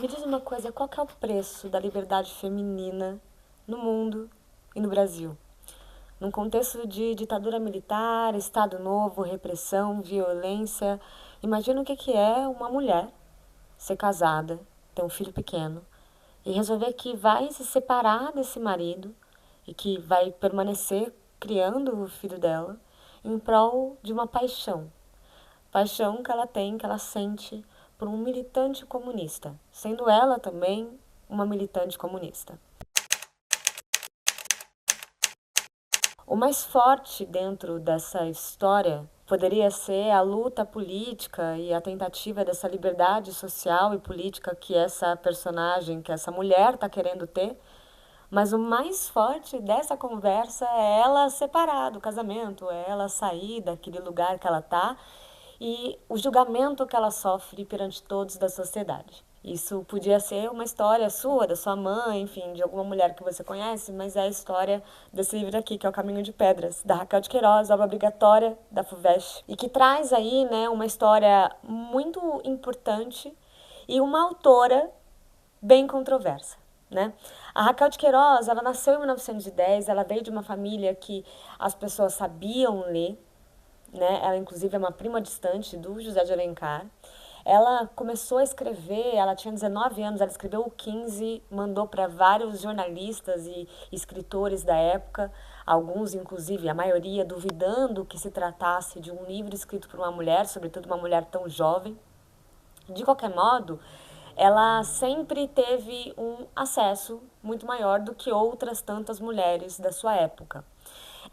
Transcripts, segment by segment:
Me diz uma coisa, qual que é o preço da liberdade feminina no mundo e no Brasil? Num contexto de ditadura militar, Estado Novo, repressão, violência, imagina o que é uma mulher ser casada, ter um filho pequeno e resolver que vai se separar desse marido e que vai permanecer criando o filho dela em prol de uma paixão. Paixão que ela tem, que ela sente por um militante comunista, sendo ela também uma militante comunista. O mais forte dentro dessa história poderia ser a luta política e a tentativa dessa liberdade social e política que essa personagem, que essa mulher está querendo ter. Mas o mais forte dessa conversa é ela separar do casamento, é ela sair daquele lugar que ela está e o julgamento que ela sofre perante todos da sociedade. Isso podia ser uma história sua, da sua mãe, enfim, de alguma mulher que você conhece, mas é a história desse livro aqui, que é O Caminho de Pedras, da Raquel de Queiroz, obra obrigatória da FUVEST, e que traz aí, né, uma história muito importante e uma autora bem controversa, né? A Raquel de Queiroz, ela nasceu em 1910, ela veio de uma família que as pessoas sabiam ler, né? Ela, inclusive, é uma prima distante do José de Alencar. Ela começou a escrever, ela tinha 19 anos, ela escreveu o 15, mandou para vários jornalistas e escritores da época, alguns, inclusive, a maioria, duvidando que se tratasse de um livro escrito por uma mulher, sobretudo uma mulher tão jovem. De qualquer modo, ela sempre teve um acesso muito maior do que outras tantas mulheres da sua época.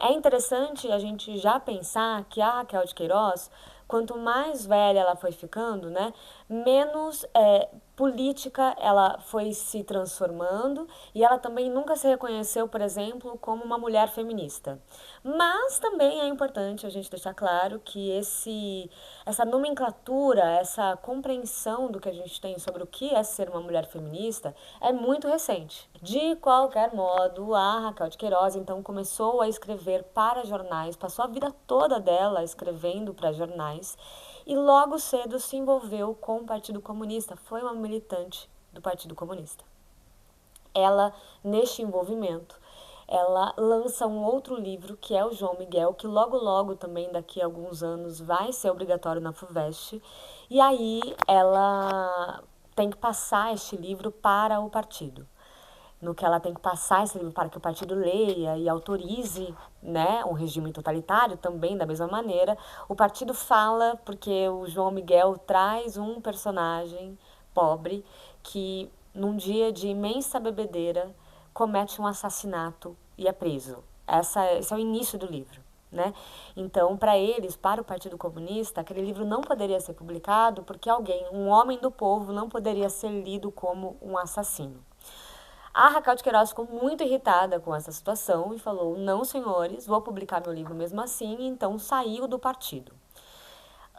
É interessante a gente já pensar que a Raquel de Queiroz, quanto mais velha ela foi ficando, né, menos política ela foi se transformando e ela também nunca se reconheceu, por exemplo, como uma mulher feminista. Mas também é importante a gente deixar claro que essa nomenclatura, essa compreensão do que a gente tem sobre o que é ser uma mulher feminista é muito recente. De qualquer modo, a Raquel de Queiroz então começou a escrever para jornais, passou a vida toda dela escrevendo para jornais e logo cedo se envolveu com o Partido Comunista, foi uma militante do Partido Comunista. Ela, neste envolvimento, ela lança um outro livro, que é o João Miguel, que logo também, daqui a alguns anos, vai ser obrigatório na FUVEST. E aí ela tem que passar este livro para o partido. No que ela tem que passar esse livro para que o partido leia e autorize, né, um regime totalitário também da mesma maneira. O partido fala porque o João Miguel traz um personagem pobre que num dia de imensa bebedeira comete um assassinato e é preso. Esse é o início do livro. Né? Então, para eles, para o Partido Comunista, aquele livro não poderia ser publicado porque alguém, um homem do povo, não poderia ser lido como um assassino. A Raquel de Queiroz ficou muito irritada com essa situação e falou: não, senhores, vou publicar meu livro mesmo assim, e então saiu do partido.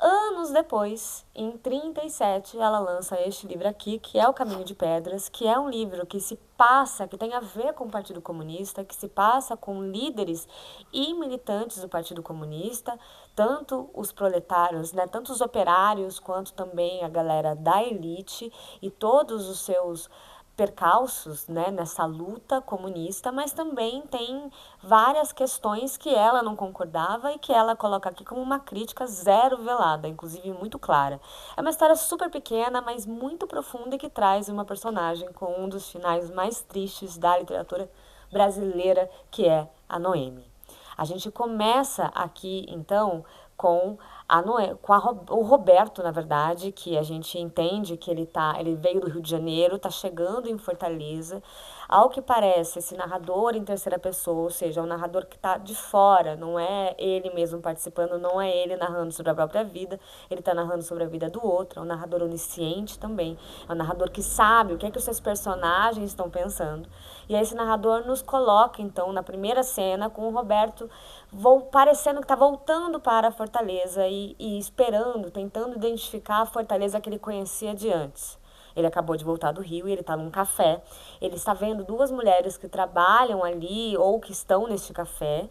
Anos depois, em 37, ela lança este livro aqui, que é O Caminho de Pedras, que é um livro que se passa, que tem a ver com o Partido Comunista, que se passa com líderes e militantes do Partido Comunista, tanto os proletários, né, tanto os operários, quanto também a galera da elite e todos os seus percalços, né, nessa luta comunista, mas também tem várias questões que ela não concordava e que ela coloca aqui como uma crítica zero velada, inclusive muito clara. É uma história super pequena, mas muito profunda e que traz uma personagem com um dos finais mais tristes da literatura brasileira, que é a Noemi. A gente começa aqui, então, com o Roberto, na verdade, que a gente entende que ele veio do Rio de Janeiro, está chegando em Fortaleza. Ao que parece, esse narrador em terceira pessoa, ou seja, é um narrador que está de fora, não é ele mesmo participando, não é ele narrando sobre a própria vida, ele está narrando sobre a vida do outro, é um narrador onisciente também, é um narrador que sabe o que é que os seus personagens estão pensando. E aí esse narrador nos coloca, então, na primeira cena, com o Roberto parecendo que está voltando para a Fortaleza e esperando, tentando identificar a Fortaleza que ele conhecia de antes. Ele acabou de voltar do Rio e ele está num café. Ele está vendo duas mulheres que trabalham ali ou que estão neste café,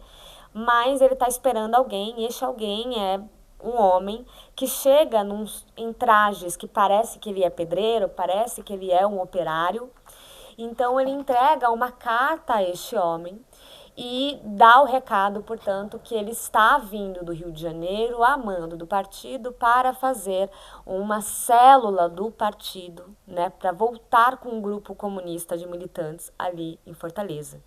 mas ele está esperando alguém e este alguém é um homem que chega em trajes que parece que ele é pedreiro, parece que ele é um operário. Então ele entrega uma carta a este homem e dá o recado, portanto, que ele está vindo do Rio de Janeiro a mando do partido para fazer uma célula do partido, né, para voltar com um grupo comunista de militantes ali em Fortaleza,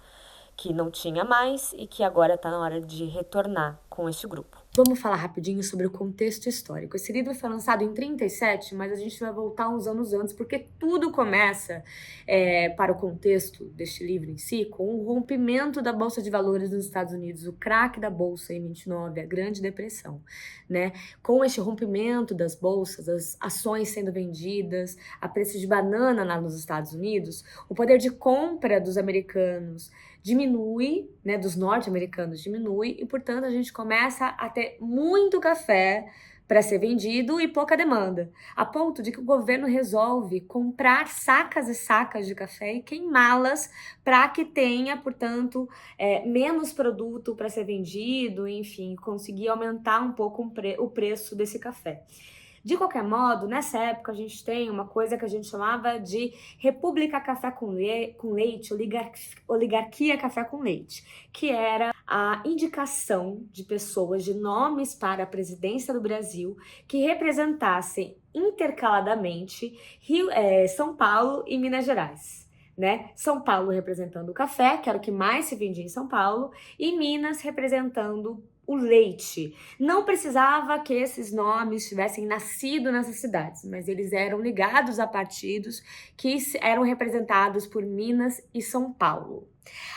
que não tinha mais e que agora está na hora de retornar com este grupo. Vamos falar rapidinho sobre o contexto histórico. Esse livro foi lançado em 37, mas a gente vai voltar uns anos antes, porque tudo começa, para o contexto deste livro em si, com o rompimento da Bolsa de Valores nos Estados Unidos, o craque da Bolsa em 29, a Grande Depressão, né? Com este rompimento das bolsas, as ações sendo vendidas a preço de banana lá nos Estados Unidos, o poder de compra dos americanos diminui, né, dos norte-americanos diminui, e portanto a gente começa a ter muito café para ser vendido e pouca demanda, a ponto de que o governo resolve comprar sacas e sacas de café e queimá-las para que tenha, portanto, menos produto para ser vendido, enfim, conseguir aumentar um pouco o preço desse café. De qualquer modo, nessa época a gente tem uma coisa que a gente chamava de República Café com Leite, Oligarquia Café com Leite, que era a indicação de pessoas, de nomes para a presidência do Brasil que representassem intercaladamente São Paulo e Minas Gerais. Né? São Paulo representando o café, que era o que mais se vendia em São Paulo, e Minas representando o leite. Não precisava que esses nomes tivessem nascido nessas cidades, mas eles eram ligados a partidos que eram representados por Minas e São Paulo.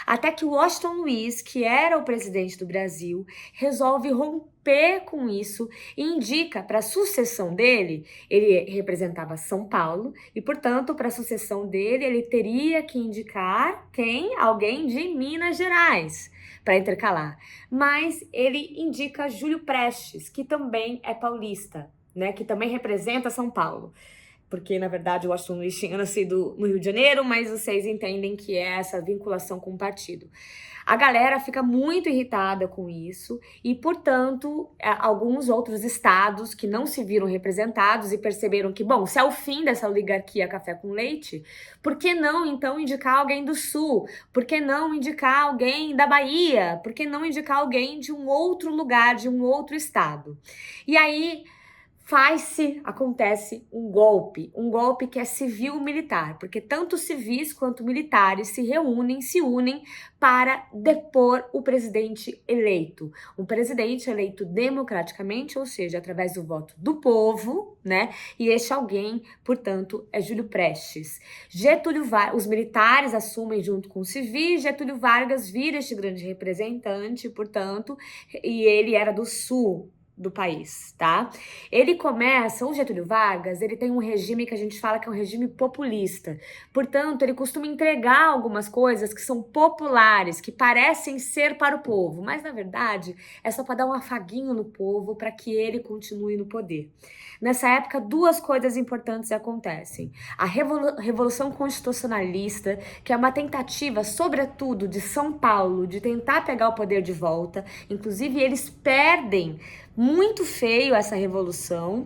Até que Washington Luiz, que era o presidente do Brasil, resolve romper com isso e indica para a sucessão dele, ele representava São Paulo, e portanto, para a sucessão dele, ele teria que indicar quem? Alguém de Minas Gerais, para intercalar. Mas ele indica Júlio Prestes, que também é paulista, né? Que também representa São Paulo. Porque, na verdade, o Washington Luiz tinha nascido no Rio de Janeiro, mas vocês entendem que é essa vinculação com o partido. A galera fica muito irritada com isso e, portanto, alguns outros estados que não se viram representados e perceberam que, bom, se é o fim dessa oligarquia café com leite, por que não, então, indicar alguém do Sul? Por que não indicar alguém da Bahia? Por que não indicar alguém de um outro lugar, de um outro estado? E aí acontece um golpe que é civil-militar, porque tanto civis quanto militares se unem para depor o presidente eleito. Um presidente eleito democraticamente, ou seja, através do voto do povo, né? E este alguém, portanto, é Júlio Prestes. Os militares assumem junto com os civis, Getúlio Vargas vira este grande representante, portanto, e ele era do Sul do país, tá? O Getúlio Vargas, ele tem um regime que a gente fala que é um regime populista. Portanto, ele costuma entregar algumas coisas que são populares, que parecem ser para o povo, mas na verdade é só para dar um afaguinho no povo para que ele continue no poder. Nessa época, duas coisas importantes acontecem. A Revolução Constitucionalista, que é uma tentativa, sobretudo, de São Paulo, de tentar pegar o poder de volta. Inclusive, eles perdem muito feio essa revolução,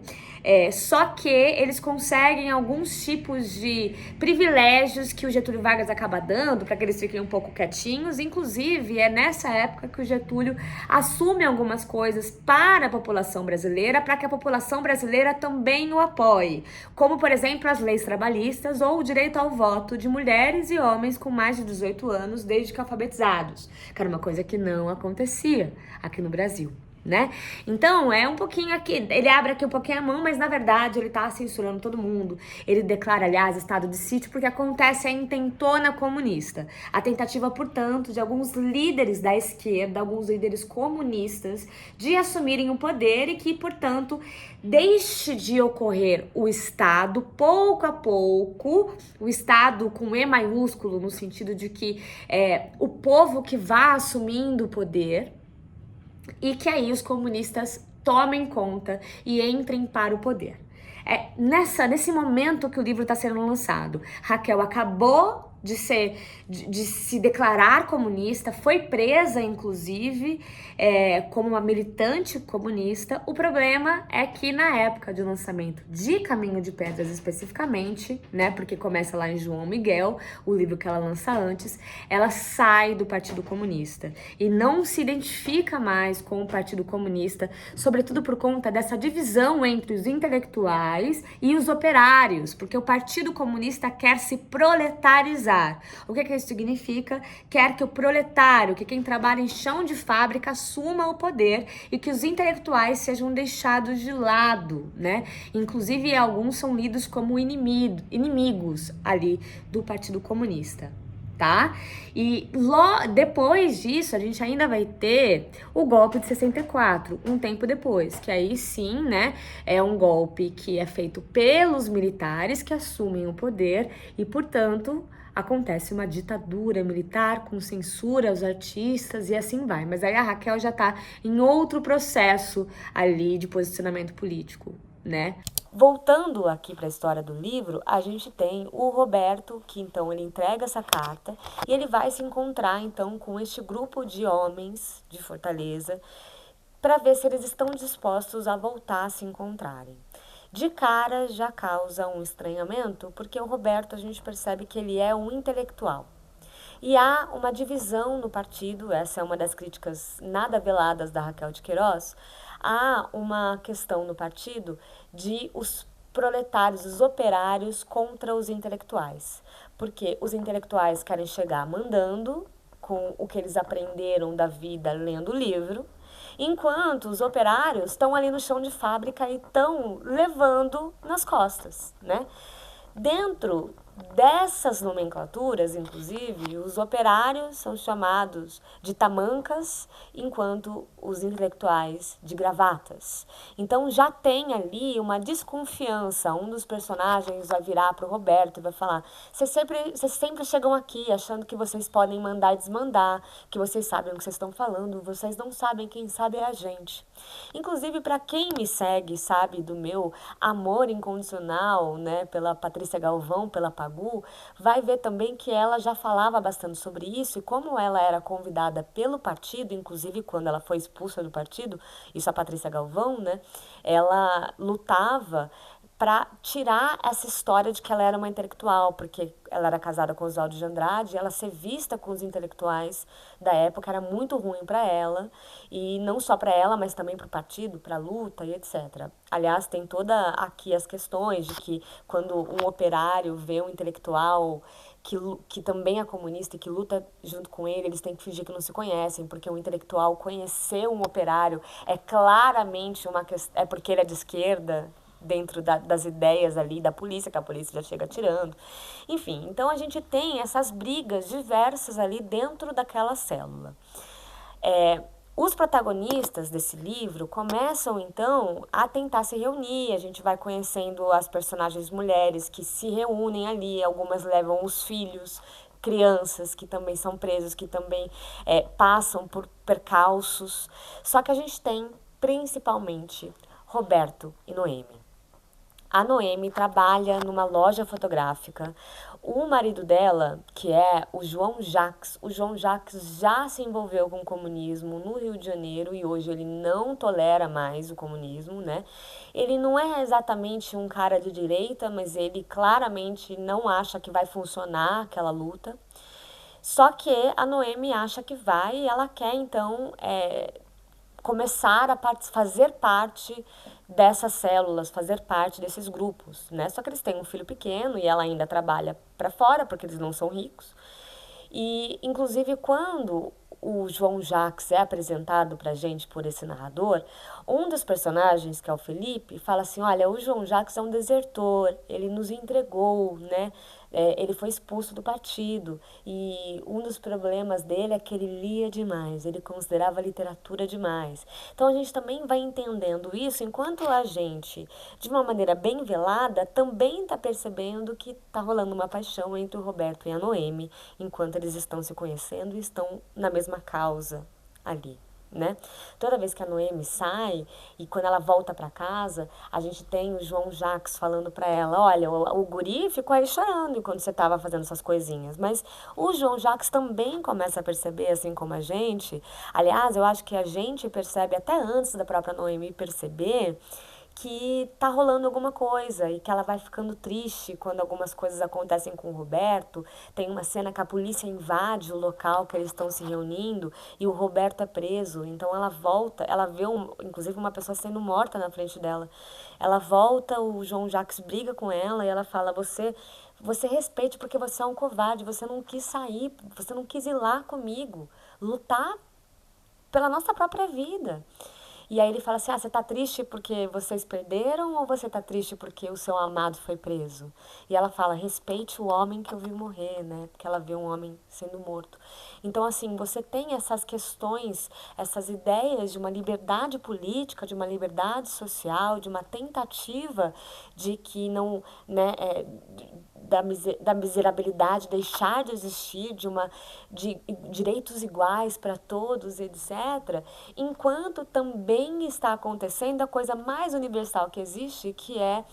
só que eles conseguem alguns tipos de privilégios que o Getúlio Vargas acaba dando para que eles fiquem um pouco quietinhos. Inclusive, é nessa época que o Getúlio assume algumas coisas para a população brasileira, para que a população brasileira também o apoie, como, por exemplo, as leis trabalhistas ou o direito ao voto de mulheres e homens com mais de 18 anos, desde que alfabetizados, que era uma coisa que não acontecia aqui no Brasil. Né? Então, é um pouquinho aqui, ele abre aqui um pouquinho a mão, mas na verdade ele tá censurando todo mundo. Ele declara, aliás, estado de sítio porque acontece a intentona comunista. A tentativa, portanto, de alguns líderes da esquerda, alguns líderes comunistas, de assumirem o poder e que, portanto, deixe de ocorrer o Estado, pouco a pouco, o Estado com E maiúsculo, no sentido de que o povo que vá assumindo o poder, e que aí os comunistas tomem conta e entrem para o poder. Nesse momento que o livro está sendo lançado, Raquel acabou de se declarar comunista, foi presa, inclusive, como uma militante comunista. O problema é que na época de lançamento de Caminho de Pedras especificamente, né, porque começa lá em João Miguel, o livro que ela lança antes, ela sai do Partido Comunista e não se identifica mais com o Partido Comunista, sobretudo por conta dessa divisão entre os intelectuais e os operários, porque o Partido Comunista quer se proletarizar. O que isso significa? Quer que o proletário, que quem trabalha em chão de fábrica, assuma o poder e que os intelectuais sejam deixados de lado, né? Inclusive, alguns são lidos como inimigos ali do Partido Comunista. Tá? E depois disso, a gente ainda vai ter o golpe de 64, um tempo depois, que aí sim, né, é um golpe que é feito pelos militares que assumem o poder e, portanto, acontece uma ditadura militar com censura aos artistas e assim vai. Mas aí a Raquel já tá em outro processo ali de posicionamento político, né? Voltando aqui para a história do livro, a gente tem o Roberto, que então ele entrega essa carta e ele vai se encontrar então com este grupo de homens de Fortaleza para ver se eles estão dispostos a voltar a se encontrarem. De cara já causa um estranhamento, porque o Roberto a gente percebe que ele é um intelectual. E há uma divisão no partido, essa é uma das críticas nada veladas da Raquel de Queiroz, há uma questão no partido de os proletários, os operários contra os intelectuais. Porque os intelectuais querem chegar mandando com o que eles aprenderam da vida lendo o livro, enquanto os operários estão ali no chão de fábrica e estão levando nas costas, né? Dentro dessas nomenclaturas, inclusive, os operários são chamados de tamancas, enquanto os intelectuais de gravatas. Então já tem ali uma desconfiança. Um dos personagens vai virar para o Roberto e vai falar: vocês sempre chegam aqui achando que vocês podem mandar e desmandar, que vocês sabem o que vocês estão falando, vocês não sabem, quem sabe é a gente. Inclusive, para quem me segue, sabe do meu amor incondicional, né, pela Patrícia Galvão, pela Pagu, vai ver também que ela já falava bastante sobre isso e como ela era convidada pelo partido, inclusive quando ela foi expulsa do partido, isso a Patrícia Galvão, né, ela lutava para tirar essa história de que ela era uma intelectual, porque ela era casada com Oswaldo de Andrade, e ela ser vista com os intelectuais da época era muito ruim para ela, e não só para ela, mas também para o partido, para a luta e etc. Aliás, tem toda aqui as questões de que quando um operário vê um intelectual que também é comunista e que luta junto com ele, eles têm que fingir que não se conhecem, porque um intelectual conhecer um operário é claramente uma questão, é porque ele é de esquerda, dentro das ideias ali da polícia, que a polícia já chega atirando. Enfim, então a gente tem essas brigas diversas ali dentro daquela célula. Os protagonistas desse livro começam, então, a tentar se reunir. A gente vai conhecendo as personagens mulheres que se reúnem ali. Algumas levam os filhos, crianças que também são presos, que também passam por percalços. Só que a gente tem, principalmente, Roberto e Noemi. A Noemi trabalha numa loja fotográfica. O marido dela, que é o João Jacques já se envolveu com o comunismo no Rio de Janeiro e hoje ele não tolera mais o comunismo, né? Ele não é exatamente um cara de direita, mas ele claramente não acha que vai funcionar aquela luta. Só que a Noemi acha que vai e ela quer, então, começar a fazer parte dessas células, fazer parte desses grupos, né? Só que eles têm um filho pequeno e ela ainda trabalha para fora porque eles não são ricos. E, inclusive, quando o João Jacques é apresentado pra gente por esse narrador, um dos personagens, que é o Felipe, fala assim: olha, o João Jacques é um desertor, ele nos entregou, né? Ele foi expulso do partido e um dos problemas dele é que ele lia demais, ele considerava a literatura demais. Então a gente também vai entendendo isso enquanto a gente, de uma maneira bem velada, também está percebendo que está rolando uma paixão entre o Roberto e a Noemi, enquanto eles estão se conhecendo e estão na mesma causa ali. né? Toda vez que a Noemi sai e quando ela volta para casa, a gente tem o João Jacques falando para ela, olha, o guri ficou aí chorando enquanto você estava fazendo essas coisinhas, mas o João Jacques também começa a perceber, assim como a gente. Aliás, eu acho que a gente percebe até antes da própria Noemi perceber que tá rolando alguma coisa e que ela vai ficando triste quando algumas coisas acontecem com o Roberto. Tem uma cena que a polícia invade o local que eles estão se reunindo e o Roberto é preso. Então ela volta, ela vê inclusive uma pessoa sendo morta na frente dela. Ela volta, o João Jacques briga com ela e ela fala: você respeite porque você é um covarde, você não quis sair, você não quis ir lá comigo, lutar pela nossa própria vida. E aí ele fala assim: ah, você tá triste porque vocês perderam ou você tá triste porque o seu amado foi preso? E ela fala: respeite o homem que eu vi morrer, né? Porque ela vê um homem sendo morto. Então, assim, você tem essas questões, essas ideias de uma liberdade política, de uma liberdade social, de uma tentativa de que não, né, da miserabilidade deixar de existir, de direitos iguais para todos, etc., enquanto também está acontecendo a coisa mais universal que existe, que é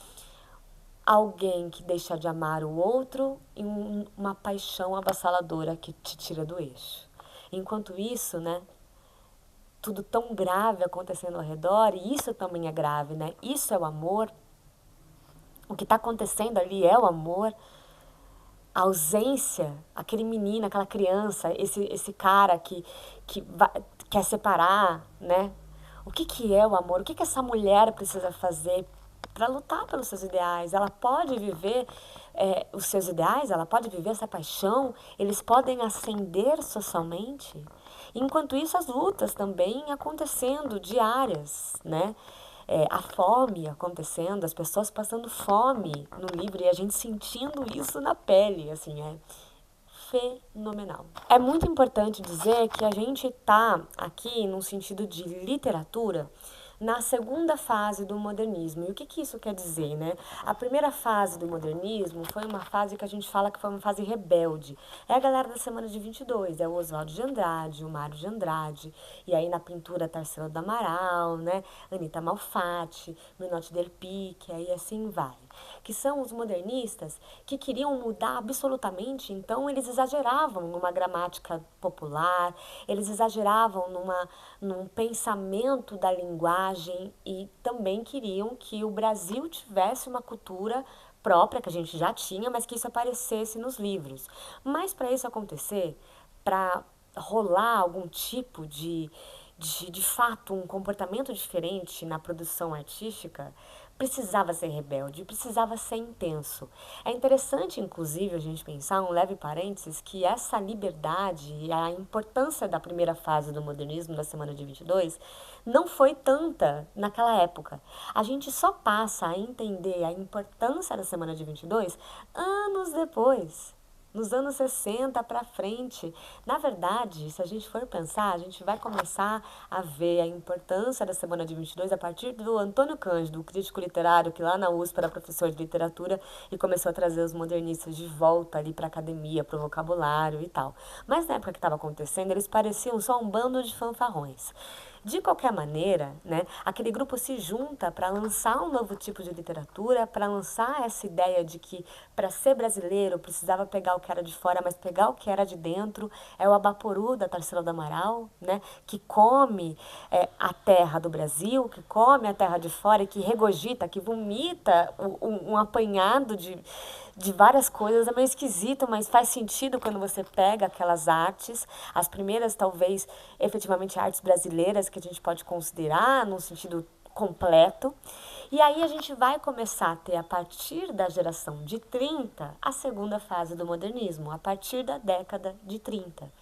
alguém que deixa de amar o outro e uma paixão avassaladora que te tira do eixo. Enquanto isso, né, tudo tão grave acontecendo ao redor, e isso também é grave, né? Isso é o amor. O que está acontecendo ali é o amor. A ausência, aquele menino, aquela criança, esse cara que quer separar, né? O que é o amor? O que essa mulher precisa fazer para lutar pelos seus ideais? Ela pode viver os seus ideais, ela pode viver essa paixão, eles podem ascender socialmente. Enquanto isso, as lutas também acontecendo diárias, né? A fome acontecendo, as pessoas passando fome no livro e a gente sentindo isso na pele, assim, é fenomenal. É muito importante dizer que a gente tá aqui num sentido de literatura na segunda fase do modernismo. E o que isso quer dizer, né? A primeira fase do modernismo foi uma fase que a gente fala que foi uma fase rebelde. É a galera da Semana de 22, é o Oswaldo de Andrade, o Mário de Andrade, e aí na pintura Tarsila do Amaral, né? Anita Malfatti, Minotti del Pique, aí assim vai. Que são os modernistas que queriam mudar absolutamente, então eles exageravam numa gramática popular, eles exageravam num pensamento da linguagem e também queriam que o Brasil tivesse uma cultura própria, que a gente já tinha, mas que isso aparecesse nos livros. Mas para isso acontecer, para rolar algum tipo de fato, um comportamento diferente na produção artística, precisava ser rebelde, precisava ser intenso. É interessante, inclusive, a gente pensar, um leve parênteses, que essa liberdade e a importância da primeira fase do modernismo, da Semana de 22, não foi tanta naquela época. A gente só passa a entender a importância da Semana de 22 anos depois. Nos anos 60 para frente. Na verdade, se a gente for pensar, a gente vai começar a ver a importância da Semana de 22 a partir do Antônio Cândido, o crítico literário que lá na USP era professor de literatura e começou a trazer os modernistas de volta ali para a academia, para o vocabulário e tal. Mas na época que estava acontecendo, eles pareciam só um bando de fanfarrões. De qualquer maneira, né, aquele grupo se junta para lançar um novo tipo de literatura, para lançar essa ideia de que para ser brasileiro precisava pegar o que era de fora, mas pegar o que era de dentro. É o Abaporu da Tarsila do Amaral, né, que come a terra do Brasil, que come a terra de fora e que regurgita, que vomita um apanhado de várias coisas. É meio esquisito, mas faz sentido quando você pega aquelas artes, as primeiras talvez efetivamente artes brasileiras que a gente pode considerar num sentido completo. E aí a gente vai começar a ter, a partir da geração de 30, a segunda fase do modernismo, a partir da década de 30.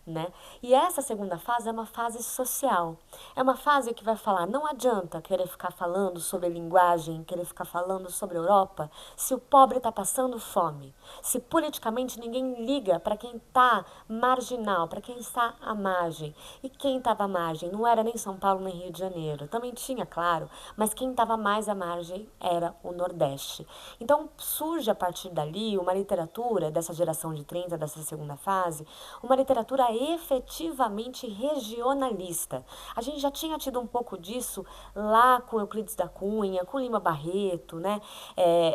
Né? E essa segunda fase é uma fase social. É uma fase que vai falar, não adianta querer ficar falando sobre linguagem, querer ficar falando sobre Europa, se o pobre está passando fome, se politicamente ninguém liga para quem está marginal, para quem está à margem. E quem estava à margem não era nem São Paulo nem Rio de Janeiro, também tinha, claro, mas quem estava mais à margem era o Nordeste. Então surge a partir dali uma literatura dessa geração de 30, dessa segunda fase, uma literatura era efetivamente regionalista. A gente já tinha tido um pouco disso lá com Euclides da Cunha, com Lima Barreto, né?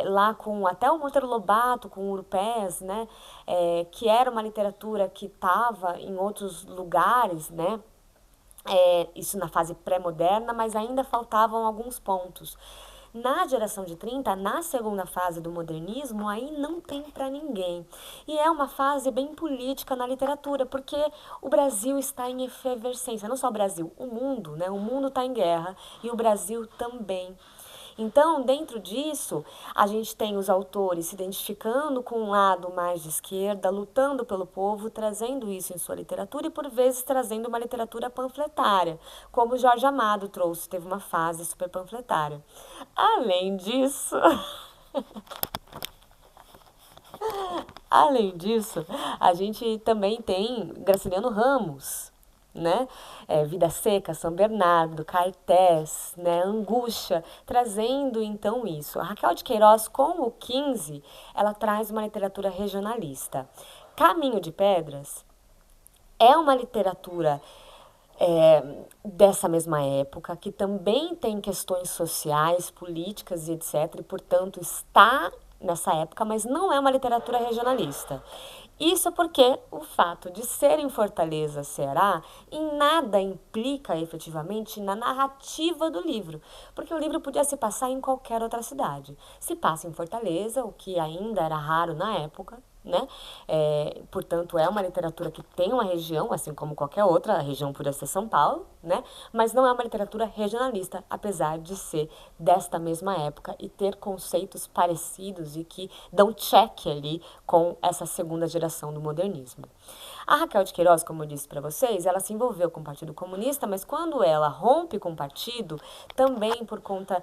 Lá com até o Monteiro Lobato, com Urupés, né? Que era uma literatura que estava em outros lugares, né? Isso na fase pré-moderna, mas ainda faltavam alguns pontos. Na geração de 30, na segunda fase do modernismo, aí não tem para ninguém. E é uma fase bem política na literatura, porque o Brasil está em efervescência, não só o Brasil, o mundo, né? O mundo está em guerra e o Brasil também. Então, dentro disso, a gente tem os autores se identificando com um lado mais de esquerda, lutando pelo povo, trazendo isso em sua literatura e, por vezes, trazendo uma literatura panfletária, como Jorge Amado trouxe, teve uma fase super panfletária. Além disso, além disso, a gente também tem Graciliano Ramos, né? Vida Seca, São Bernardo, Cartés, né? Angústia, trazendo então isso. A Raquel de Queiroz, com o 15, ela traz uma literatura regionalista. Caminho de Pedras é uma literatura dessa mesma época, que também tem questões sociais, políticas e etc., e, portanto, está nessa época, mas não é uma literatura regionalista. Isso porque o fato de ser em Fortaleza, Ceará, em nada implica efetivamente na narrativa do livro, porque o livro podia se passar em qualquer outra cidade. Se passa em Fortaleza, o que ainda era raro na época, né? Portanto, é uma literatura que tem uma região, assim como qualquer outra, a região podia ser São Paulo, né? Mas não é uma literatura regionalista, apesar de ser desta mesma época e ter conceitos parecidos e que dão check ali com essa segunda geração do modernismo. A Raquel de Queiroz, como eu disse para vocês, ela se envolveu com o Partido Comunista, mas quando ela rompe com o partido, também por conta,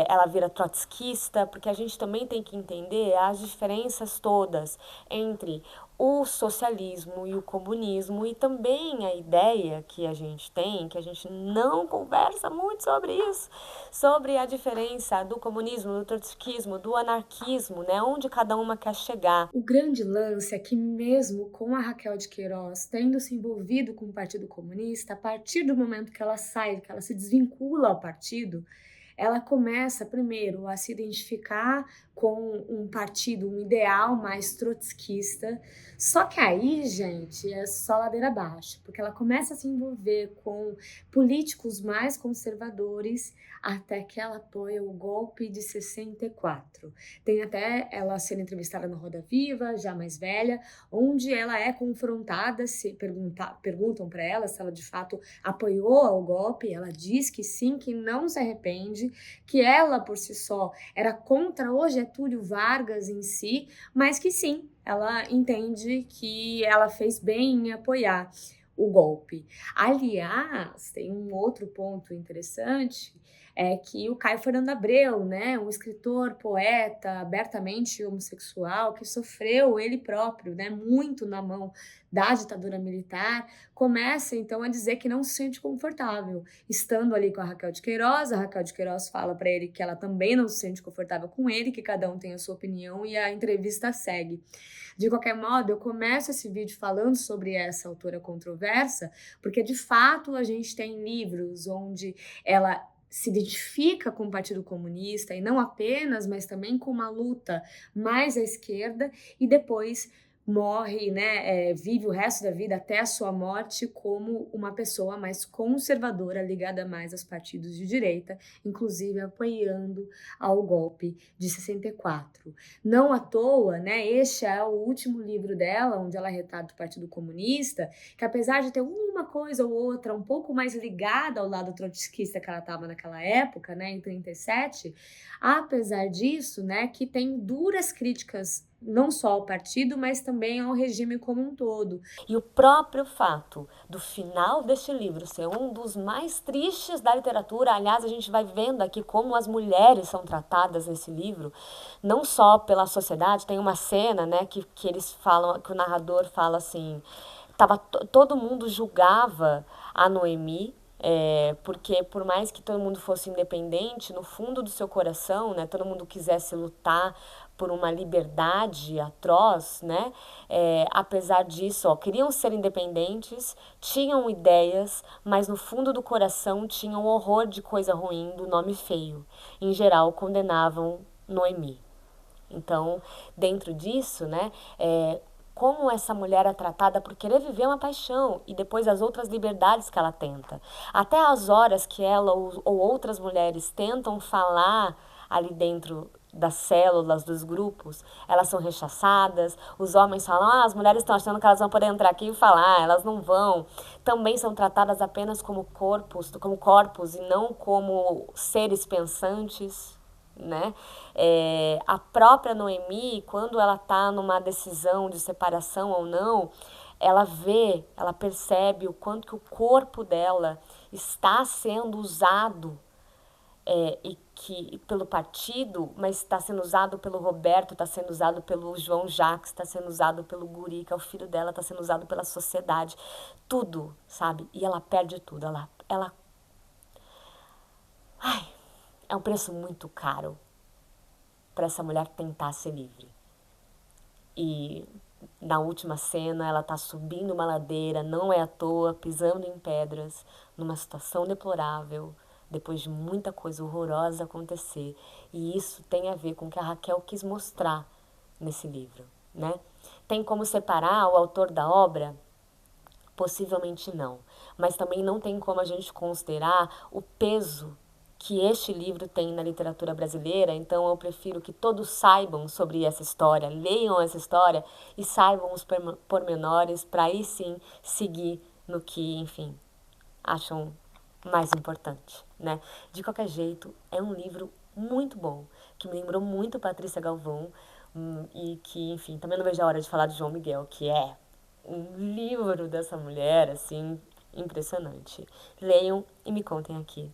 ela vira trotskista, porque a gente também tem que entender as diferenças todas entre o socialismo e o comunismo e também a ideia que a gente tem, que a gente não conversa muito sobre isso, sobre a diferença do comunismo, do trotskismo, do anarquismo, né? Onde cada uma quer chegar. O grande lance é que mesmo com a Raquel de Queiroz tendo se envolvido com o Partido Comunista, a partir do momento que ela sai, que ela se desvincula ao partido, ela começa primeiro a se identificar com um partido, um ideal mais trotskista. Só que aí, gente, é só ladeira abaixo, porque ela começa a se envolver com políticos mais conservadores até que ela apoia o golpe de 64. Tem até ela sendo entrevistada no Roda Viva, já mais velha, onde ela é confrontada, perguntam para ela se ela de fato apoiou ao golpe, ela diz que sim, que não se arrepende, que ela por si só era contra o Getúlio Vargas em si, mas que sim, ela entende que ela fez bem em apoiar o golpe. Aliás, tem um outro ponto interessante, é que o Caio Fernando Abreu, né, um escritor, poeta, abertamente homossexual, que sofreu ele próprio, né, muito na mão da ditadura militar, começa então a dizer que não se sente confortável estando ali com a Raquel de Queiroz. A Raquel de Queiroz fala para ele que ela também não se sente confortável com ele, que cada um tem a sua opinião e a entrevista segue. De qualquer modo, eu começo esse vídeo falando sobre essa autora controversa, porque de fato a gente tem livros onde ela se identifica com o Partido Comunista e não apenas, mas também com uma luta mais à esquerda e depois morre, né, vive o resto da vida até a sua morte como uma pessoa mais conservadora, ligada mais aos partidos de direita, inclusive apoiando ao golpe de 64. Não à toa, né, este é o último livro dela, onde ela retrata o Partido Comunista, que apesar de ter uma coisa ou outra um pouco mais ligada ao lado trotskista que ela estava naquela época, né, em 37, apesar disso, né, que tem duras críticas não só ao partido, mas também ao regime como um todo. E o próprio fato do final deste livro ser um dos mais tristes da literatura, aliás, a gente vai vendo aqui como as mulheres são tratadas nesse livro, não só pela sociedade, tem uma cena, né, que eles falam, que o narrador fala assim, todo mundo julgava a Noemi, Porque por mais que todo mundo fosse independente, no fundo do seu coração, né, todo mundo quisesse lutar por uma liberdade atroz, né? Apesar disso, ó, queriam ser independentes, tinham ideias, mas no fundo do coração tinham horror de coisa ruim, do nome feio. Em geral, condenavam Noemi. Então, dentro disso, né, como essa mulher é tratada por querer viver uma paixão e depois as outras liberdades que ela tenta. Até as horas que ela ou outras mulheres tentam falar ali dentro das células, dos grupos, elas são rechaçadas, os homens falam, as mulheres estão achando que elas vão poder entrar aqui e falar, elas não vão. Também são tratadas apenas como corpos e não como seres pensantes, né? A própria Noemi, quando ela está numa decisão de separação ou não, ela percebe o quanto que o corpo dela está sendo usado e que pelo partido, mas está sendo usado pelo Roberto, está sendo usado pelo João Jacques, está sendo usado pelo Guri, que é o filho dela, está sendo usado pela sociedade, tudo, sabe? E ela perde tudo, ai, é um preço muito caro para essa mulher tentar ser livre. E na última cena ela tá subindo uma ladeira, não é à toa, pisando em pedras, numa situação deplorável, depois de muita coisa horrorosa acontecer. E isso tem a ver com o que a Raquel quis mostrar nesse livro, né? Tem como separar o autor da obra? Possivelmente não. Mas também não tem como a gente considerar o peso que este livro tem na literatura brasileira, então eu prefiro que todos saibam sobre essa história, leiam essa história e saibam os pormenores para aí sim seguir no que, enfim, acham mais importante, né? De qualquer jeito, é um livro muito bom, que me lembrou muito Patrícia Galvão, e que, enfim, também não vejo a hora de falar de João Miguel, que é um livro dessa mulher, assim, impressionante. Leiam e me contem aqui